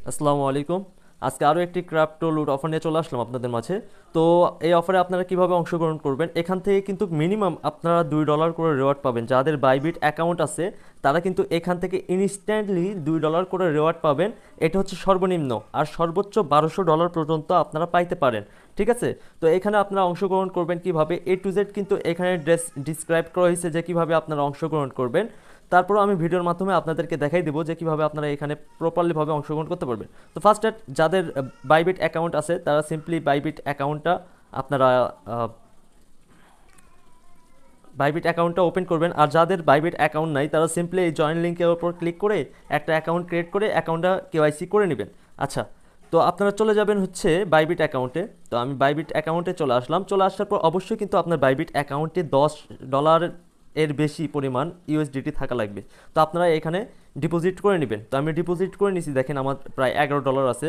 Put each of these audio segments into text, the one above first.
আসসালামু আলাইকুম। আজকে আরও একটি ক্রাপ্টো লুট অফার নিয়ে চলে আসলাম আপনাদের মাঝে। তো এই অফারে আপনারা কিভাবে অংশগ্রহণ করবেন, এখান থেকে কিন্তু মিনিমাম আপনারা $2 করে রিওয়ার্ড পাবেন। যাদের বাইবিট অ্যাকাউন্ট আছে তারা কিন্তু এখান থেকে ইনস্ট্যান্টলি $2 করে রিওয়ার্ড পাবেন। এটা হচ্ছে সর্বনিম্ন, আর সর্বোচ্চ $1200 পর্যন্ত আপনারা পাইতে পারেন। ঠিক আছে, তো এখানে আপনারা অংশগ্রহণ করবেন কিভাবে, A to Z কিন্তু এখানে ডিসক্রাইব করা হয়েছে যে কিভাবে আপনারা অংশগ্রহণ করবেন। তারপরও আমি ভিডিওর মাধ্যমে আপনাদেরকে দেখাই দেবো যে কীভাবে আপনারা এখানে প্রপারলিভাবে অংশগ্রহণ করতে পারবেন। তো ফার্স্ট যাদের বাইবিট অ্যাকাউন্ট আছে তারা সিম্পলি আপনারা বাইবিট অ্যাকাউন্টটা ওপেন করবেন। আর যাদের বাইবিট অ্যাকাউন্ট নাই তারা সিম্পলি এই জয়েন লিঙ্কের উপর ক্লিক করে একটা অ্যাকাউন্ট ক্রিয়েট করে অ্যাকাউন্টটা কেওয়াইসি করে নেবেন। আচ্ছা, তো আপনারা চলে যাবেন হচ্ছে বাইবিট অ্যাকাউন্টে। তো আমি বাইবিট অ্যাকাউন্টে চলে আসলাম। চলে আসার পর অবশ্যই কিন্তু আপনার বাইবিট অ্যাকাউন্টে $10 এর বেশি পরিমাণ ইউএসডিটি থাকা লাগবে। তো আপনারা এখানে ডিপোজিট করে নেবেন। তো আমি ডিপোজিট করে নিছি, দেখেন আমার প্রায় $11 আছে।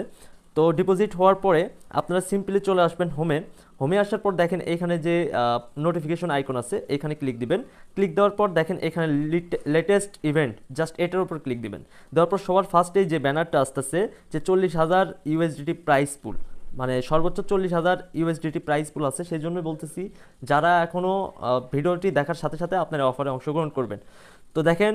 তো ডিপোজিট হওয়ার পরে আপনারা সিম্পলি চলে আসবেন হোমে। হোমে আসার পর দেখেন এখানে যে নোটিফিকেশন আইকন আছে এখানে ক্লিক দিবেন। ক্লিক দেওয়ার পর দেখেন এখানে লেটেস্ট ইভেন্ট, জাস্ট এটার উপর ক্লিক দিবেন। দেওয়ার পর সবার ফার্স্টেই যে ব্যানারটা আসতেছে যে 40,000 ইউএসডিটি প্রাইস পুল, মানে সর্বোচ্চ 40,000 ইউএসডিটি প্রাইস পুল আছে। সেই জন্য বলতেছি যারা এখনও ভিডিওটি দেখার সাথে সাথে আপনারা অফারে অংশগ্রহণ করবেন। তো দেখেন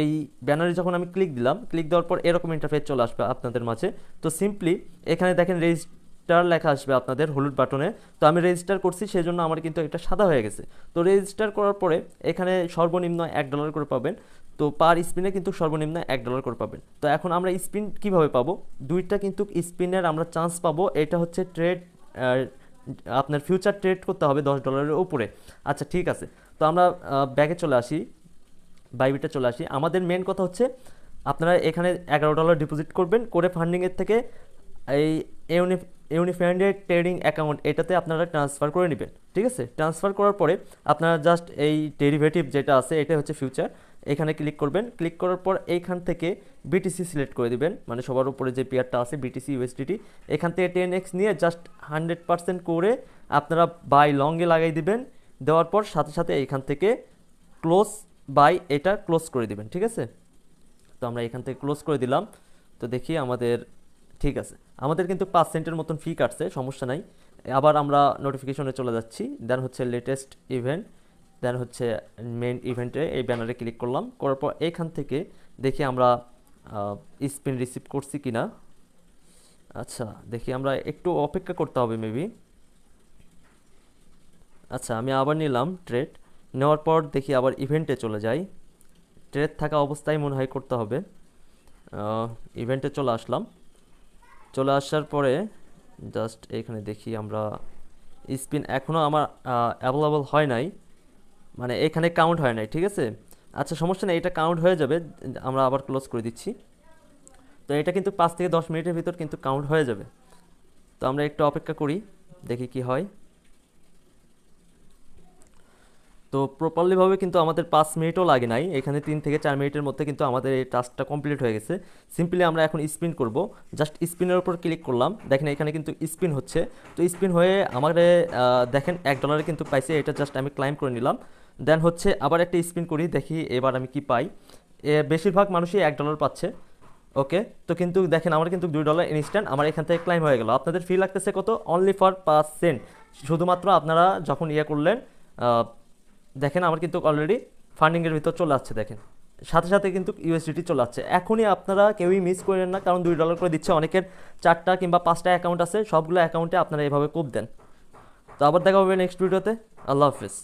এই ব্যানারে যখন আমি ক্লিক দিলাম, ক্লিক দেওয়ার পর এরকম ইন্টারফেস চলে আসবে আপনাদের মাঝে। তো সিম্পলি এখানে দেখেন রেজিস্টার লেখা আসবে আপনাদের হলুদ বাটনে। তো আমি রেজিস্টার করছি, সেই জন্য আমার কিন্তু এটা সাদা হয়ে গেছে। তো রেজিস্টার করার পরে এখানে সর্বনিম্ন $1 করে পাবেন। তো পার স্পিনে কিন্তু সর্বনিম্ন $1 করে পাবেন। তো এখন আমরা স্পিন কিভাবে পাবো, দুইটা কিন্তু স্পিনের আমরা চান্স পাবো। এটা হচ্ছে ট্রেড, আপনার ফিউচার ট্রেড করতে হবে $10 উপরে। আচ্ছা ঠিক আছে, তো আমরা ব্যাগে চলে আসি, বাইবিটে চলে আসি। আমাদের মেন কথা হচ্ছে আপনারা এখানে $11 ডিপোজিট করবেন, করে ফান্ডিংয়ের থেকে এই ইউনিফাইন্ডেড ট্রেডিং অ্যাকাউন্ট এটাতে আপনারা ট্রান্সফার করে নেবেন। ঠিক আছে, ট্রান্সফার করার পরে আপনারা জাস্ট এই ডেরিভেটিভ যেটা আছে এটা হচ্ছে ফিউচার, এখানে ক্লিক করবেন। ক্লিক করার পর এইখান থেকে বিটিসি সিলেক্ট করে দিবেন, মানে সবার উপরে যে পেয়ারটা আছে বিটিসি ইউএসডিটি, এখান থেকে 10x নিয়ে জাস্ট 100% করে আপনারা বাই লংয়ে লাগাই দিবেন। দেওয়ার পর সাথে সাথে এইখান থেকে ক্লোজ বাই এটা ক্লোজ করে দিবেন। ঠিক আছে, তো আমরা এখান থেকে ক্লোজ করে দিলাম। তো দেখি আমাদের ঠিক আছে, আমাদের কিন্তু 5 সেন্টের মতন ফি কাটছে, সমস্যা নাই। আবার আমরা নোটিফিকেশনে চলে যাচ্ছি, দেন হচ্ছে লেটেস্ট ইভেন্ট, দেন হচ্ছে মেন ইভেন্টে এই ব্যানারে ক্লিক করলাম। করার পর এইখান থেকে দেখি আমরা স্পিন রিসিভ করছি কি না। আচ্ছা দেখি, আমরা একটু অপেক্ষা করতে হবে মেবি। আচ্ছা আমি আবার নিলাম ট্রেড, নেওয়ার পর দেখি আবার ইভেন্টে চলে যাই। ট্রেড থাকা অবস্থায় মনে হয় করতে হবে। ইভেন্টে চলে আসলাম। চলে আসার পরে জাস্ট এখানে দেখি আমরা স্পিন এখনও আমার অ্যাভেলেবল হয় নাই, মানে এখানে কাউন্ট হয় নাই। ঠিক আছে, আচ্ছা সমস্যা নেই, এটা কাউন্ট হয়ে যাবে। আমরা আবার ক্লোজ করে দিচ্ছি। তো এটা কিন্তু 5 থেকে 10 মিনিটের ভিতর কিন্তু কাউন্ট হয়ে যাবে। তো আমরা একটু অপেক্ষা করি, দেখি কি হয়। তো প্রপারলিভাবে কিন্তু আমাদের 5 মিনিটও লাগে নাই, এখানে 3 থেকে 4 মিনিটের মধ্যে কিন্তু আমাদের এই টাস্কটা কমপ্লিট হয়ে গেছে। সিম্পলি আমরা এখন স্পিন করব, জাস্ট স্পিনের উপর ক্লিক করলাম। দেখেন এখানে কিন্তু স্পিন হচ্ছে। তো স্পিন হয়ে আমাদের দেখেন $1 কিন্তু পাইছে, এটা জাস্ট আমি ক্লাইম করে নিলাম। দেন হচ্ছে আবার একটা স্পিন করি, দেখি এবার আমি কি পাই। বেশিরভাগ মানুষই $1 পাচ্ছে। ওকে, তো কিন্তু দেখেন আমার কিন্তু $2 ইনস্ট্যান্ট আমার এখান থেকে ক্লাইম হয়ে গেল। আপনাদের ফি লাগতেছে কত, অনলি ফর 5 সেন্ট। শুধুমাত্র আপনারা যখন ইয়ে করলেন, দেখেন আমার কিন্তু অলরেডি ফান্ডিংয়ের ভিতর চলে আসছে। দেখেন সাথে সাথে কিন্তু ইউএসডিটি চলে আসছে। এখনই আপনারা কেউই মিস করেন না, কারণ $2 করে দিচ্ছে। অনেকের 4টা কিংবা 5টা অ্যাকাউন্ট আছে, সবগুলো অ্যাকাউন্টে আপনারা এভাবে কোপ দেন। তো আবার দেখা হবে নেক্সট ভিডিওতে। আল্লাহ হাফিজ।